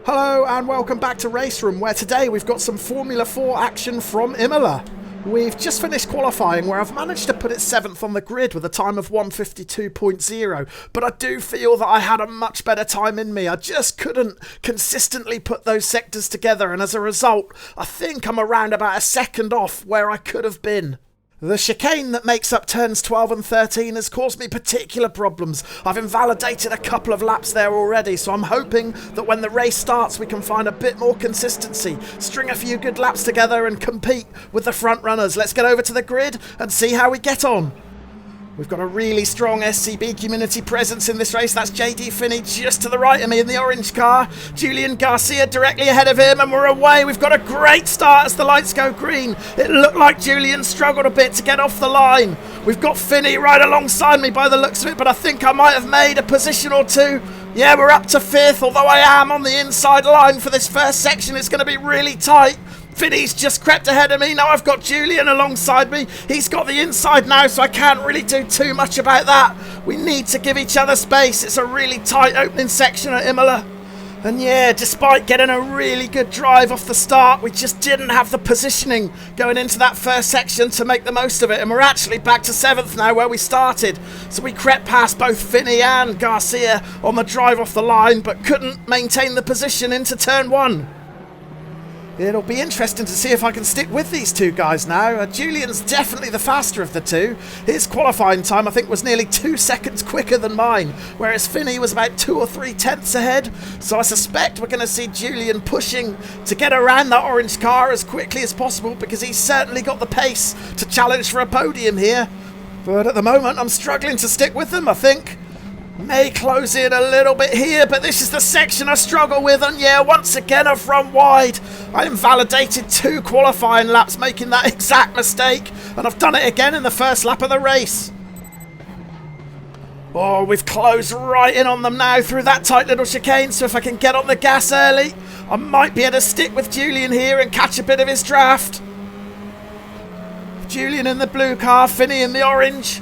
Hello and welcome back to RaceRoom, where today we've got some Formula 4 action from Imola. We've just finished qualifying, where I've managed to put it 7th on the grid with a time of 1:52.0, but I do feel that I had a much better time in me. I just couldn't consistently put those sectors together, and as a result, I think I'm around about a second off where I could have been. The chicane that makes up turns 12 and 13 has caused me particular problems. I've invalidated a couple of laps there already, so I'm hoping that when the race starts we can find a bit more consistency, string a few good laps together and compete with the front runners. Let's get over to the grid and see how we get on. We've got a really strong SCB community presence in this race. That's JD Finney just to the right of me in the orange car. Julian Garcia directly ahead of him, and we're away. We've got a great start as the lights go green. It looked like Julian struggled a bit to get off the line. We've got Finney right alongside me by the looks of it, but I think I might have made a position or two. Yeah, we're up to 5th, although I am on the inside line for this first section. It's going to be really tight. Finney's just crept ahead of me. Now I've got Julian alongside me. He's got the inside now, so I can't really do too much about that. We need to give each other space. It's a really tight opening section at Imola. And yeah, despite getting a really good drive off the start, we just didn't have the positioning going into that first section to make the most of it. And we're actually back to 7th now where we started. So we crept past both Finney and Garcia on the drive off the line, but couldn't maintain the position into turn 1. It'll be interesting to see if I can stick with these two guys now. Julian's definitely the faster of the two. His qualifying time, I think, was nearly 2 seconds quicker than mine, whereas Finney was about 2 or 3 tenths ahead. So I suspect we're going to see Julian pushing to get around that orange car as quickly as possible, because he's certainly got the pace to challenge for a podium here. But at the moment, I'm struggling to stick with them, I think. May close in a little bit here, but this is the section I struggle with, and yeah, once again I've run wide. I invalidated 2 qualifying laps making that exact mistake, and I've done it again in the first lap of the race. Oh, we've closed right in on them now through that tight little chicane, so if I can get on the gas early, I might be able to stick with Julian here and catch a bit of his draft. Julian in the blue car, Finney in the orange.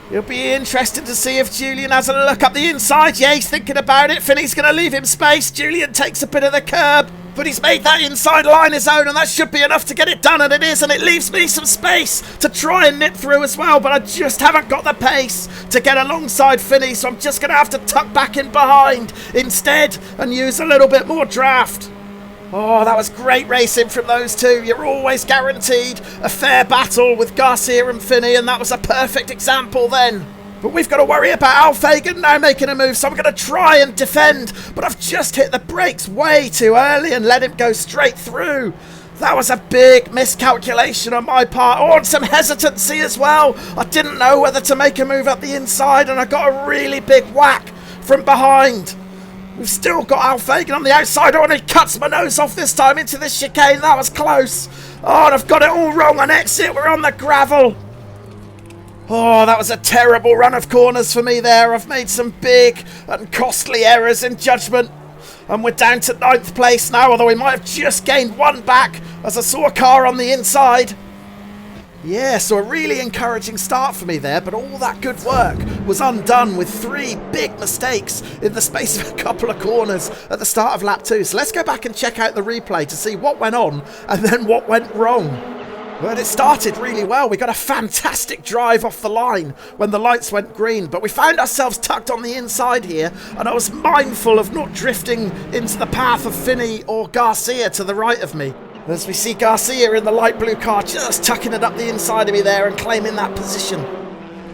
It'll be interesting to see if Julian has a look up the inside. Yeah, he's thinking about it. Finney's going to leave him space. Julian takes a bit of the curb, but he's made that inside line his own, and that should be enough to get it done, and it is, and it leaves me some space to try and nip through as well, but I just haven't got the pace to get alongside Finney, so I'm just going to have to tuck back in behind instead and use a little bit more draft. Oh, that was great racing from those two. You're always guaranteed a fair battle with Garcia and Finney, and that was a perfect example then. But we've got to worry about Al Fagan now making a move, so I'm going to try and defend, but I've just hit the brakes way too early and let him go straight through. That was a big miscalculation on my part. Oh, and some hesitancy as well. I didn't know whether to make a move up the inside, and I got a really big whack from behind. We've still got Al Fagan on the outside. Oh, and he cuts my nose off this time into this chicane. That was close. Oh, and I've got it all wrong on exit. We're on the gravel. Oh, that was a terrible run of corners for me there. I've made some big and costly errors in judgment. And we're down to 9th place now, although we might have just gained 1 back as I saw a car on the inside. Yeah, so a really encouraging start for me there, but all that good work was undone with 3 big mistakes in the space of a couple of corners at the start of lap 2. So let's go back and check out the replay to see what went on and then what went wrong. Well, it started really well. We got a fantastic drive off the line when the lights went green, but we found ourselves tucked on the inside here, and I was mindful of not drifting into the path of Finney or Garcia to the right of me. As we see Garcia in the light blue car just tucking it up the inside of me there and claiming that position.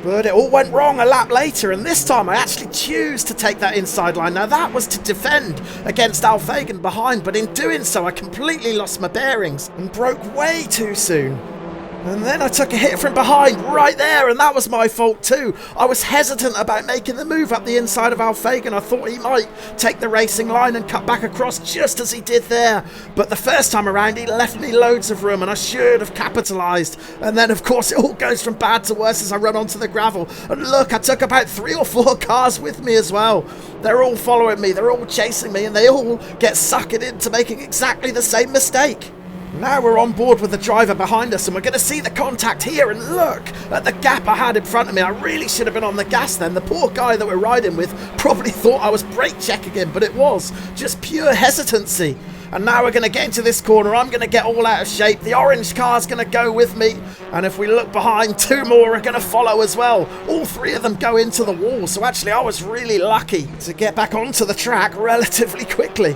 But it all went wrong a lap later, and this time I actually choose to take that inside line. Now that was to defend against Al Fagan behind, but in doing so I completely lost my bearings and broke way too soon. And then I took a hit from behind right there, and that was my fault too. I was hesitant about making the move up the inside of Al Fagan. I thought he might take the racing line and cut back across just as he did there. But the first time around he left me loads of room, and I should have capitalised. And then of course it all goes from bad to worse as I run onto the gravel. And look, I took about 3 or 4 cars with me as well. They're all following me, they're all chasing me, and they all get suckered into making exactly the same mistake. Now we're on board with the driver behind us and we're going to see the contact here, and look at the gap I had in front of me. I really should have been on the gas then. The poor guy that we're riding with probably thought I was brake checking him, but it was just pure hesitancy. And now we're going to get into this corner. I'm going to get all out of shape. The orange car's going to go with me. And if we look behind, 2 more are going to follow as well. All 3 of them go into the wall. So actually I was really lucky to get back onto the track relatively quickly.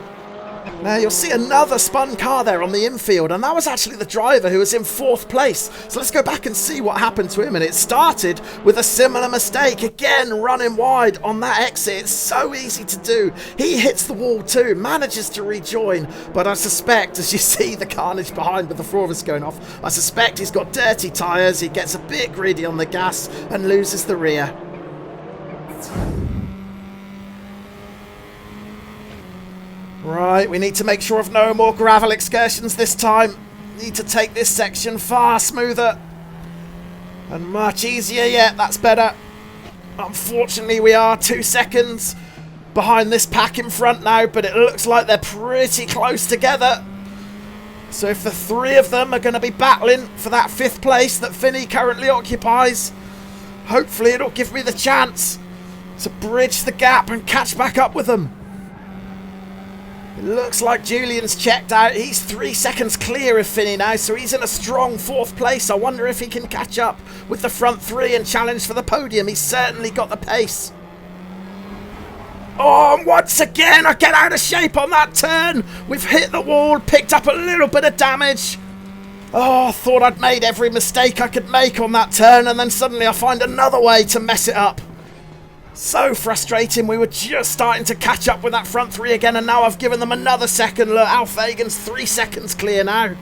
Now you'll see another spun car there on the infield, and that was actually the driver who was in 4th place. So let's go back and see what happened to him. And it started with a similar mistake, again running wide on that exit. It's so easy to do. He hits the wall too, manages to rejoin, but I suspect, as you see the carnage behind with the 4 of us going off, I suspect he's got dirty tyres. He gets a bit greedy on the gas and loses the rear. Right, we need to make sure of no more gravel excursions this time. Need to take this section far smoother and much easier. Yeah, that's better. Unfortunately, we are 2 seconds behind this pack in front now, but it looks like they're pretty close together. So if the 3 of them are going to be battling for that 5th place that Finney currently occupies, hopefully it'll give me the chance to bridge the gap and catch back up with them. It looks like Julian's checked out. He's 3 seconds clear of Finney now, so he's in a strong 4th place. I wonder if he can catch up with the front 3 and challenge for the podium. He's certainly got the pace. Oh, and once again, I get out of shape on that turn. We've hit the wall, picked up a little bit of damage. Oh, I thought I'd made every mistake I could make on that turn, and then suddenly I find another way to mess it up. So frustrating. We were just starting to catch up with that front 3 again, and now I've given them another second. Look, Al Fagan's 3 seconds clear now.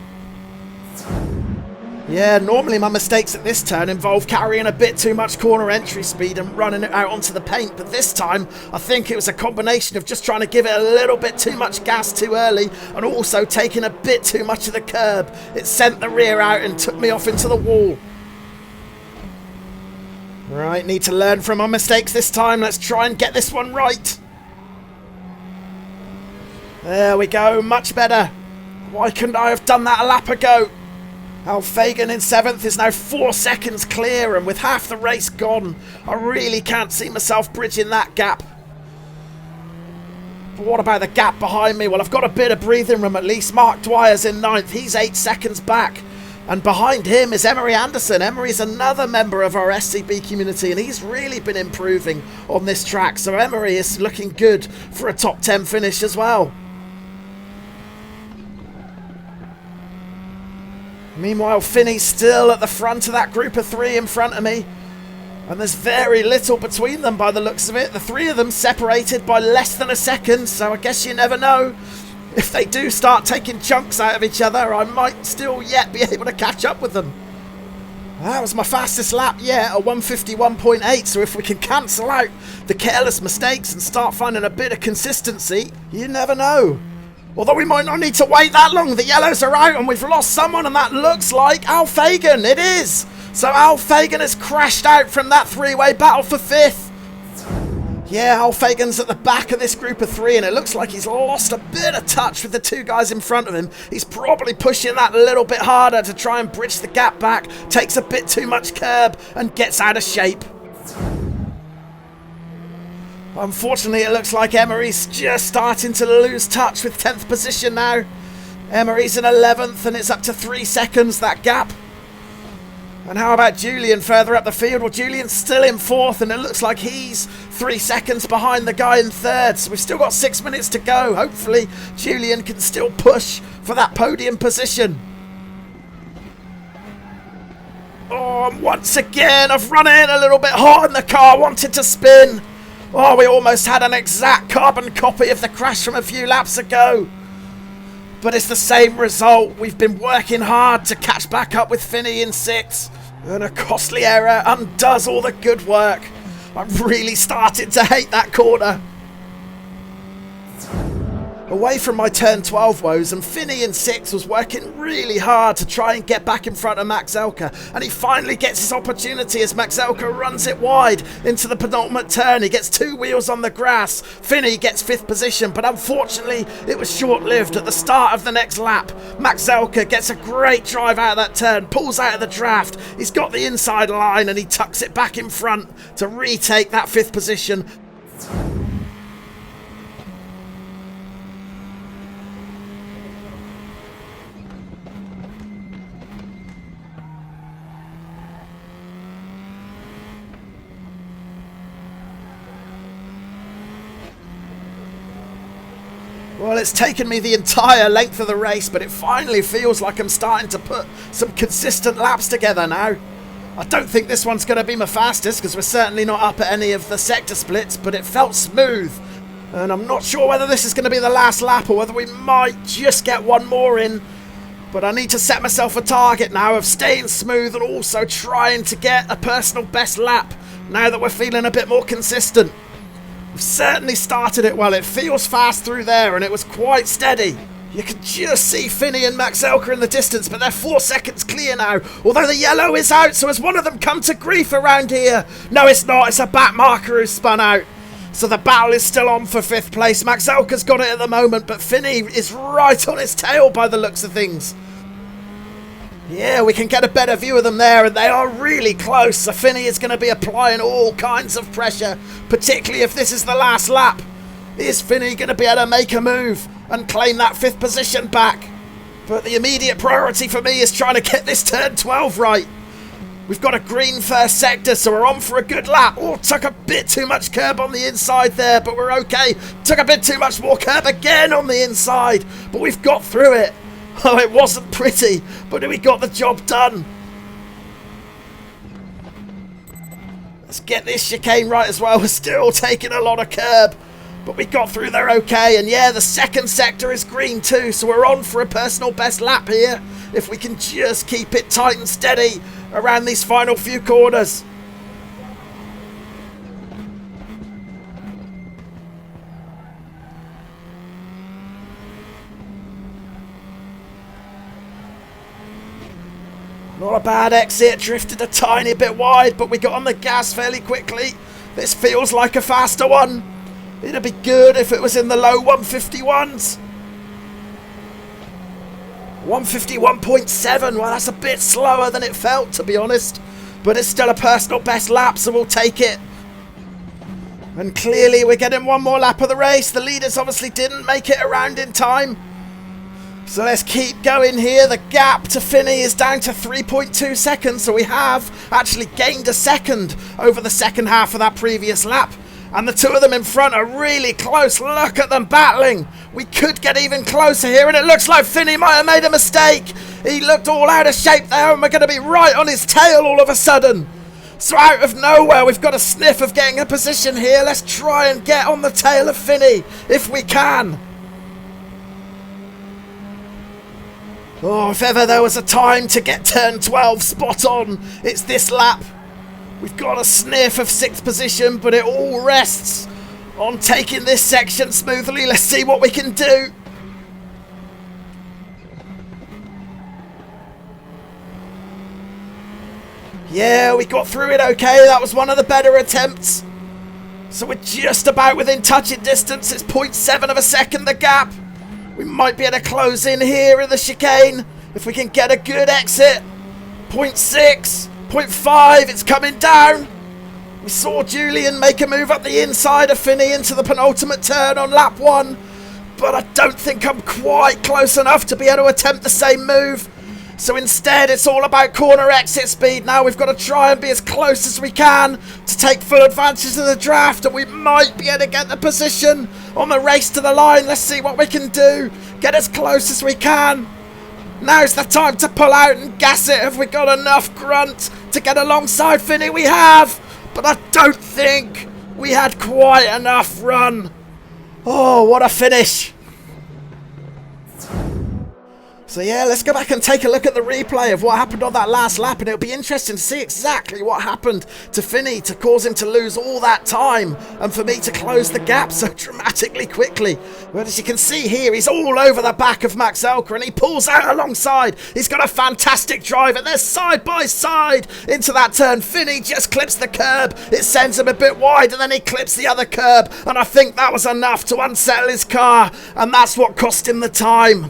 Yeah, normally my mistakes at this turn involve carrying a bit too much corner entry speed and running it out onto the paint, but this time I think it was a combination of just trying to give it a little bit too much gas too early and also taking a bit too much of the curb. It sent the rear out and took me off into the wall. Right, need to learn from our mistakes this time. Let's try and get this one right. There we go, much better. Why couldn't I have done that a lap ago? Al Fagan in 7th is now 4 seconds clear, and with half the race gone, I really can't see myself bridging that gap. But what about the gap behind me? Well, I've got a bit of breathing room at least. Mark Dwyer's in 9th. He's 8 seconds back. And behind him is Emery Anderson. Emery's another member of our SCB community, and he's really been improving on this track. So Emery is looking good for a top 10 finish as well. Meanwhile, Finney's still at the front of that group of 3 in front of me. And there's very little between them by the looks of it. The 3 of them separated by less than a second, so I guess you never know. If they do start taking chunks out of each other, I might still yet be able to catch up with them. That was my fastest lap yet, a 151.8, so if we can cancel out the careless mistakes and start finding a bit of consistency, you never know. Although we might not need to wait that long. The yellows are out and we've lost someone, and that looks like Al Fagan. It is. So Al Fagan has crashed out from that 3-way battle for 5th. Yeah, Al Fagan's at the back of this group of 3, and it looks like he's lost a bit of touch with the 2 guys in front of him. He's probably pushing that a little bit harder to try and bridge the gap back, takes a bit too much curb and gets out of shape. Unfortunately, it looks like Emery's just starting to lose touch with 10th position now. Emery's in 11th, and it's up to 3 seconds, that gap. And how about Julian further up the field? Well, Julian's still in 4th, and it looks like he's 3 seconds behind the guy in 3rd. So we've still got 6 minutes to go. Hopefully, Julian can still push for that podium position. Oh, and once again, I've run in a little bit hot in the car, wanted to spin. Oh, we almost had an exact carbon copy of the crash from a few laps ago. But it's the same result. We've been working hard to catch back up with Finney in 6th. And a costly error undoes all the good work. I'm really starting to hate that corner. away from my turn 12 woes, and Finney in 6 was working really hard to try and get back in front of Max Elka, and he finally gets his opportunity as Max Elka runs it wide into the penultimate turn. He gets 2 wheels on the grass. Finney gets 5th position, but unfortunately it was short-lived. At the start of the next lap, Max Elka gets a great drive out of that turn, pulls out of the draft. He's got the inside line and he tucks it back in front to retake that 5th position. Well, it's taken me the entire length of the race, but it finally feels like I'm starting to put some consistent laps together now. I don't think this one's going to be my fastest, because we're certainly not up at any of the sector splits, but it felt smooth. And I'm not sure whether this is going to be the last lap or whether we might just get one more in. But I need to set myself a target now of staying smooth and also trying to get a personal best lap now that we're feeling a bit more consistent. We've certainly started it well. It feels fast through there and it was quite steady. You can just see Finney and Max Elka in the distance, but they're 4 seconds clear now. Although the yellow is out, so has one of them come to grief around here? No, it's not. It's a back marker who's spun out. So the battle is still on for 5th place. Max Elka's got it at the moment, but Finney is right on his tail by the looks of things. Yeah, we can get a better view of them there, and they are really close. So Finney is going to be applying all kinds of pressure, particularly if this is the last lap. Is Finney going to be able to make a move and claim that 5th position back? But the immediate priority for me is trying to get this turn 12 right. We've got a green first sector, so we're on for a good lap. Oh, took a bit too much curb on the inside there, but we're okay. Took a bit too much more curb again on the inside, but we've got through it. Oh, it wasn't pretty, but we got the job done. Let's get this chicane right as well. We're still taking a lot of curb, but we got through there okay. And yeah, the second sector is green too, so we're on for a personal best lap here if we can just keep it tight and steady around these final few corners. Not a bad exit, drifted a tiny bit wide, but we got on the gas fairly quickly. This feels like a faster one. It'd be good if it was in the low 151s. 151.7, well that's a bit slower than it felt, to be honest. But it's still a personal best lap, so we'll take it. And clearly we're getting one more lap of the race. The leaders obviously didn't make it around in time. So let's keep going here. The gap to Finney is down to 3.2 seconds, so we have actually gained a second over the second half of that previous lap. And the two of them in front are really close. Look at them battling. We could get even closer here, and it looks like Finney might have made a mistake. He looked all out of shape there, and we're going to be right on his tail all of a sudden. So out of nowhere, we've got a sniff of getting a position here. Let's try and get on the tail of Finney if we can. Oh, if ever there was a time to get turn 12 spot on, it's this lap. We've got a sniff of 6th position, but it all rests on taking this section smoothly. Let's see what we can do. Yeah, we got through it okay. That was one of the better attempts. So we're just about within touching distance. It's 0.7 of a second, the gap. We might be able to close in here in the chicane if we can get a good exit. 0.6, 0.5, it's coming down. We saw Julian make a move up the inside of Finney into the penultimate turn on lap 1, but I don't think I'm quite close enough to be able to attempt the same move. So instead, it's all about corner exit speed. Now we've got to try and be as close as we can to take full advantage of the draft, and we might be able to get the position on the race to the line. Let's see what we can do. Get as close as we can. Now's the time to pull out and gas it. Have we got enough grunt to get alongside Finney? We have, but I don't think we had quite enough run. Oh, what a finish. So yeah, let's go back and take a look at the replay of what happened on that last lap, and it'll be interesting to see exactly what happened to Finney to cause him to lose all that time and for me to close the gap so dramatically quickly. But as you can see here, he's all over the back of Max Elka and he pulls out alongside. He's got a fantastic drive and they're side by side into that turn. Finney just clips the curb. It sends him a bit wide and then he clips the other curb, and I think that was enough to unsettle his car, and that's what cost him the time.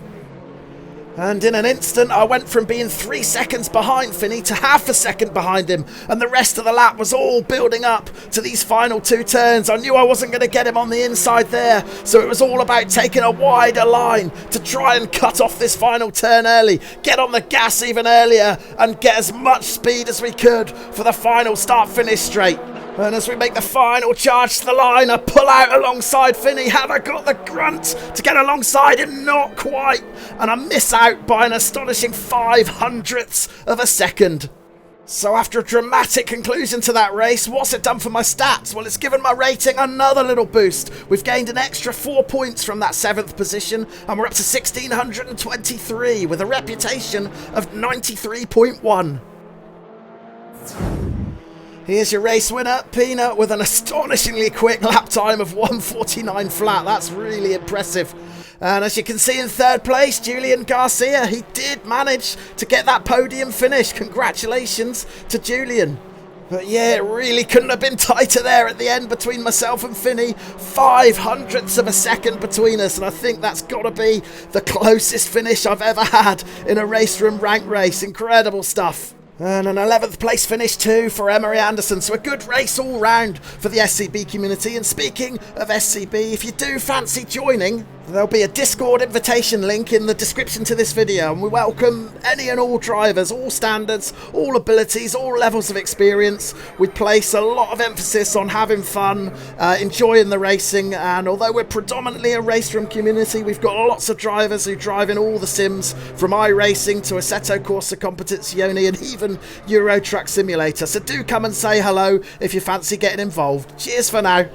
And in an instant, I went from being 3 seconds behind Finney to half a second behind him. And the rest of the lap was all building up to these final 2 turns. I knew I wasn't going to get him on the inside there. So it was all about taking a wider line to try and cut off this final turn early. Get on the gas even earlier and get as much speed as we could for the final start-finish straight. And as we make the final charge to the line, I pull out alongside Finney. Have I got the grunt to get alongside him? Not quite. And I miss out by an astonishing 0.05 of a second. So after a dramatic conclusion to that race, what's it done for my stats? Well, it's given my rating another little boost. We've gained an extra 4 points from that 7th position, and we're up to 1,623 with a reputation of 93.1. Here's your race winner, Peanut, with an astonishingly quick lap time of 1:49 flat. That's really impressive. And as you can see in 3rd place, Julian Garcia, he did manage to get that podium finish. Congratulations to Julian. But yeah, it really couldn't have been tighter there at the end between myself and Finney. 0.05 of a second between us, and I think that's got to be the closest finish I've ever had in a RaceRoom ranked race. Incredible stuff. And an 11th place finish too for Emery Anderson. So a good race all round for the SCB community. And speaking of SCB, if you do fancy joining, there'll be a Discord invitation link in the description to this video, and we welcome any and all drivers, all standards, all abilities, all levels of experience. We place a lot of emphasis on having fun, enjoying the racing, and although we're predominantly a RaceRoom community, we've got lots of drivers who drive in all the sims, from iRacing to Assetto Corsa Competizione and even Euro Truck Simulator. So do come and say hello if you fancy getting involved. Cheers for now.